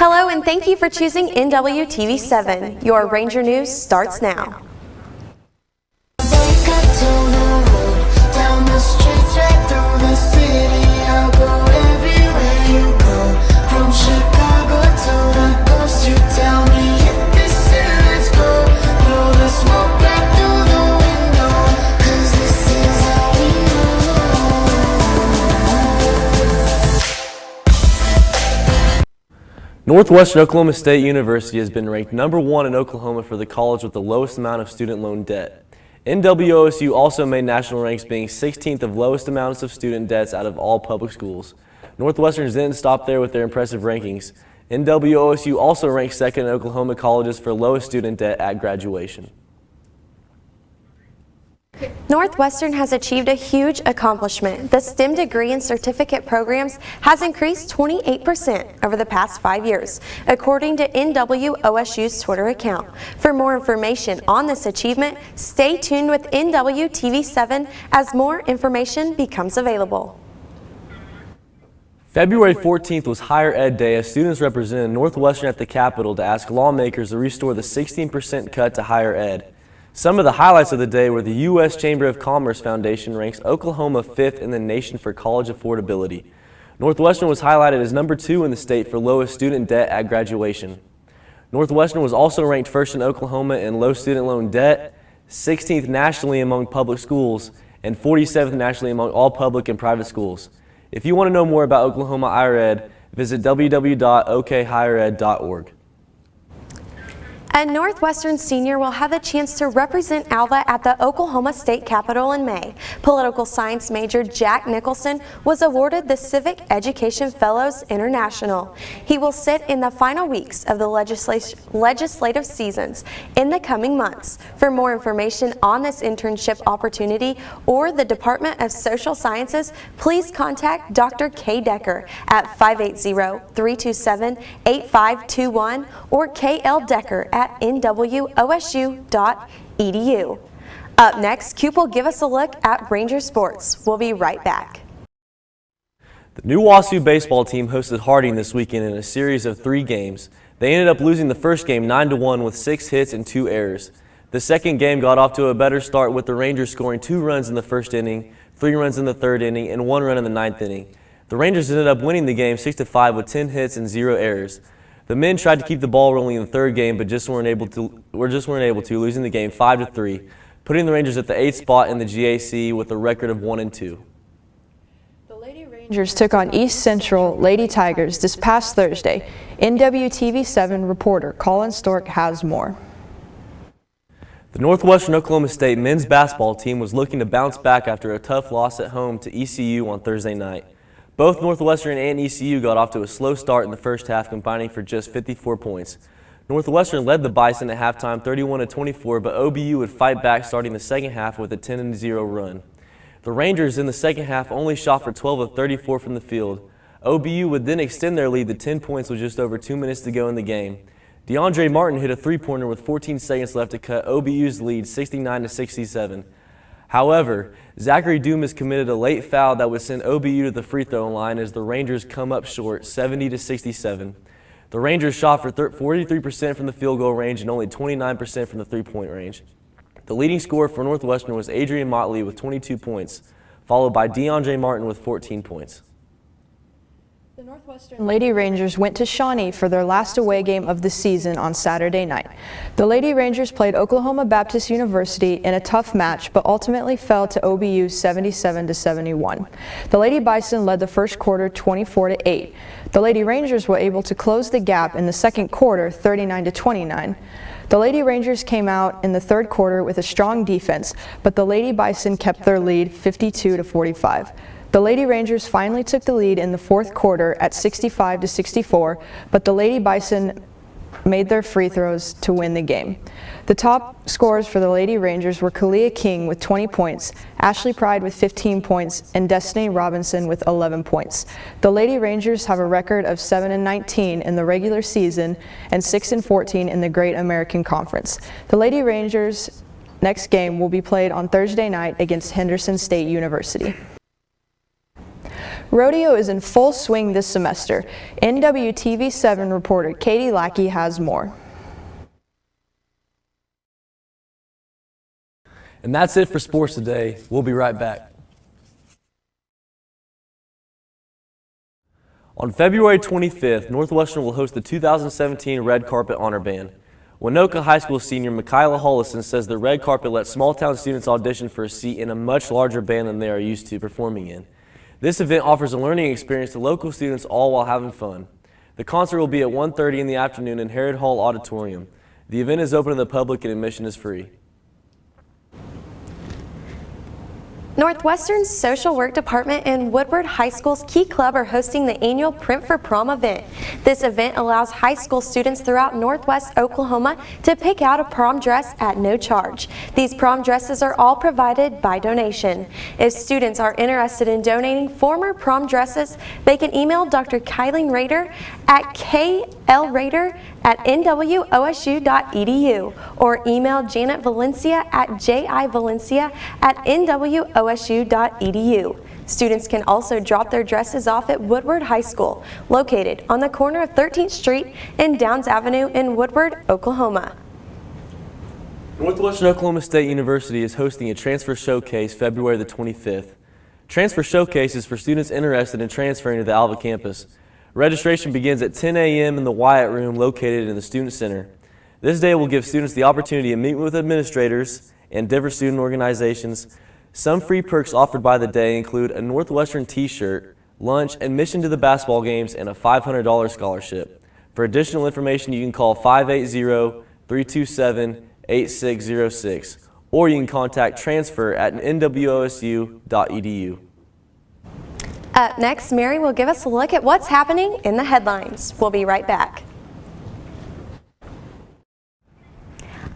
Hello and thank you for choosing NWTV7. Your Ranger News starts now. Northwestern Oklahoma State University has been ranked #1 in Oklahoma for the college with the lowest amount of student loan debt. NWOSU also made national ranks, being 16th of lowest amounts of student debts out of all public schools. Northwestern didn't stop there with their impressive rankings. NWOSU also ranked 2nd in Oklahoma colleges for lowest student debt at graduation. Northwestern has achieved a huge accomplishment. The STEM degree and certificate programs has increased 28% over the past 5 years, according to NWOSU's Twitter account. For more information on this achievement, stay tuned with NWTV7 as more information becomes available. February 14th was Higher Ed Day as students represented Northwestern at the Capitol to ask lawmakers to restore the 16% cut to higher ed. Some of the highlights of the day were the U.S. Chamber of Commerce Foundation ranks Oklahoma 5th in the nation for college affordability. Northwestern was highlighted as #2 in the state for lowest student debt at graduation. Northwestern was also ranked 1st in Oklahoma in low student loan debt, 16th nationally among public schools, and 47th nationally among all public and private schools. If you want to know more about Oklahoma higher ed, visit www.okhighered.org. A Northwestern senior will have the chance to represent Alva at the Oklahoma State Capitol in May. Political science major Jack Nicholson was awarded the Civic Education Fellows International. He will sit in the final weeks of the legislative seasons in the coming months. For more information on this internship opportunity or the Department of Social Sciences, please contact Dr. Kay Decker at 580-327-8521 or KL Decker at nwosu.edu. Up next, Coop will give us a look at Ranger sports. We'll be right back. The new WASU baseball team hosted Harding this weekend in a series of 3 games. They ended up losing the first game 9-1 with 6 hits and 2 errors. The second game got off to a better start with the Rangers scoring 2 runs in the first inning, 3 runs in the third inning, and 1 run in the 9th inning. The Rangers ended up winning the game 6-5 with 10 hits and 0 errors. The men tried to keep the ball rolling in the third game, but just weren't able to, losing the game 5-3, putting the Rangers at the 8th spot in the GAC with a record of 1-2. The Lady Rangers took on East Central Lady Tigers this past Thursday. NWTV7 reporter Colin Stork has more. The Northwestern Oklahoma State men's basketball team was looking to bounce back after a tough loss at home to ECU on Thursday night. Both Northwestern and ECU got off to a slow start in the first half, combining for just 54 points. Northwestern led the Bison at halftime 31-24, but OBU would fight back starting the second half with a 10-0 run. The Rangers in the second half only shot for 12 of 34 from the field. OBU would then extend their lead to 10 points with just over 2 minutes to go in the game. DeAndre Martin hit a 3-pointer with 14 seconds left to cut OBU's lead 69-67. However, Zachary Dumas committed a late foul that would send OBU to the free throw line as the Rangers come up short 70-67. The Rangers shot for 43% from the field goal range and only 29% from the three-point range. The leading scorer for Northwestern was Adrian Motley with 22 points, followed by DeAndre Martin with 14 points. The Northwestern Lady Rangers went to Shawnee for their last away game of the season on Saturday night. The Lady Rangers played Oklahoma Baptist University in a tough match, but ultimately fell to OBU 77-71. The Lady Bison led the first quarter 24-8. The Lady Rangers were able to close the gap in the second quarter 39-29. The Lady Rangers came out in the third quarter with a strong defense, but the Lady Bison kept their lead 52-45. The Lady Rangers finally took the lead in the fourth quarter at 65-64, but the Lady Bison made their free throws to win the game. The top scorers for the Lady Rangers were Kalia King with 20 points, Ashley Pride with 15 points, and Destiny Robinson with 11 points. The Lady Rangers have a record of 7-19 in the regular season and 6-14 in the Great American Conference. The Lady Rangers' next game will be played on Thursday night against Henderson State University. Rodeo is in full swing this semester. NWTV7 reporter Katie Lackey has more. And that's it for sports today. We'll be right back. On February 25th, Northwestern will host the 2017 Red Carpet Honor Band. Winoka High School senior Michaela Hollison says the Red Carpet lets small-town students audition for a seat in a much larger band than they are used to performing in. This event offers a learning experience to local students all while having fun. The concert will be at 1:30 in the afternoon in Harrod Hall Auditorium. The event is open to the public and admission is free. Northwestern's Social Work Department and Woodward High School's Key Club are hosting the annual Print for Prom event. This event allows high school students throughout Northwest Oklahoma to pick out a prom dress at no charge. These prom dresses are all provided by donation. If students are interested in donating former prom dresses, they can email Dr. Kylie Rader at klrader@nwosu.edu or email Janet Valencia at jivalencia@nwosu.edu. Students can also drop their dresses off at Woodward High School, located on the corner of 13th Street and Downs Avenue in Woodward, Oklahoma. Northwestern Oklahoma State University is hosting a transfer showcase February the 25th. Transfer showcase is for students interested in transferring to the Alva campus. Registration begins at 10 a.m. in the Wyatt Room located in the Student Center. This day will give students the opportunity to meet with administrators and different student organizations. Some free perks offered by the day include a Northwestern t-shirt, lunch, admission to the basketball games, and a $500 scholarship. For additional information, you can call 580-327-8606, or you can contact transfer@nwosu.edu. Up next, Mary will give us a look at what's happening in the headlines. We'll be right back.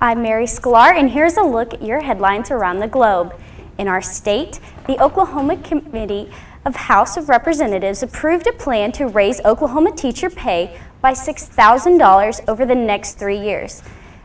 I'm Mary Sklar, and here's a look at your headlines around the globe. In our state, the Oklahoma Committee of House of Representatives approved a plan to raise Oklahoma teacher pay by $6,000 over the next 3 years,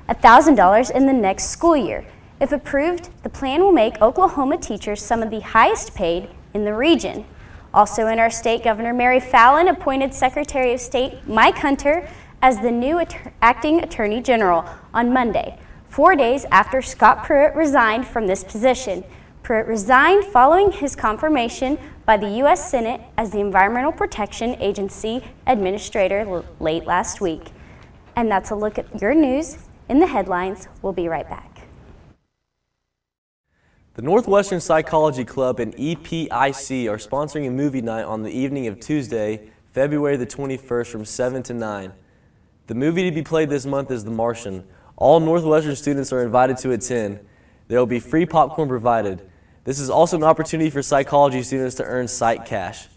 $1,000 in the next school year. If approved, the plan will make Oklahoma teachers some of the highest paid in the region. Also in our state, Governor Mary Fallin appointed Secretary of State Mike Hunter as the new acting Attorney General on Monday, 4 days after Scott Pruitt resigned from this position. Pruitt resigned following his confirmation by the U.S. Senate as the Environmental Protection Agency Administrator late last week. And that's a look at your news in the headlines. We'll be right back. The Northwestern Psychology Club and EPIC are sponsoring a movie night on the evening of Tuesday, February the 21st from 7 to 9. The movie to be played this month is The Martian. All Northwestern students are invited to attend. There will be free popcorn provided. This is also an opportunity for psychology students to earn Psych Cash.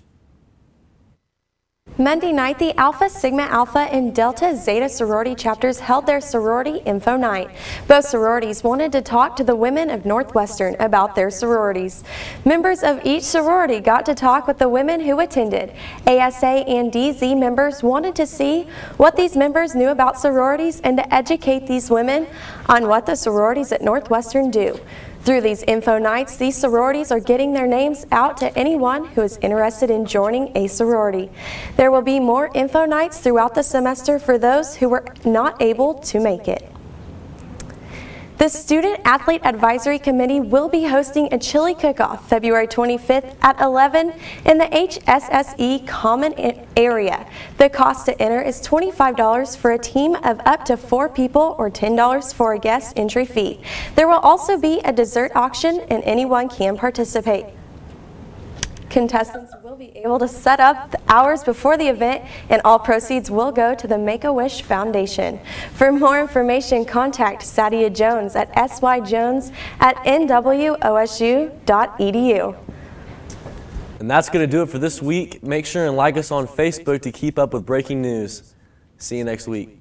Monday night, the Alpha Sigma Alpha and Delta Zeta sorority chapters held their sorority info night. Both sororities wanted to talk to the women of Northwestern about their sororities. Members of each sorority got to talk with the women who attended. ASA and DZ members wanted to see what these members knew about sororities and to educate these women on what the sororities at Northwestern do. Through these info nights, these sororities are getting their names out to anyone who is interested in joining a sorority. There will be more info nights throughout the semester for those who were not able to make it. The Student Athlete Advisory Committee will be hosting a chili cook-off February 25th at 11 in the HSSE Common Area. The cost to enter is $25 for a team of up to 4 people or $10 for a guest entry fee. There will also be a dessert auction and anyone can participate. Contestants will be able to set up hours before the event, and all proceeds will go to the Make-A-Wish Foundation. For more information, contact Sadia Jones at syjones@nwosu.edu. And that's going to do it for this week. Make sure and like us on Facebook to keep up with breaking news. See you next week.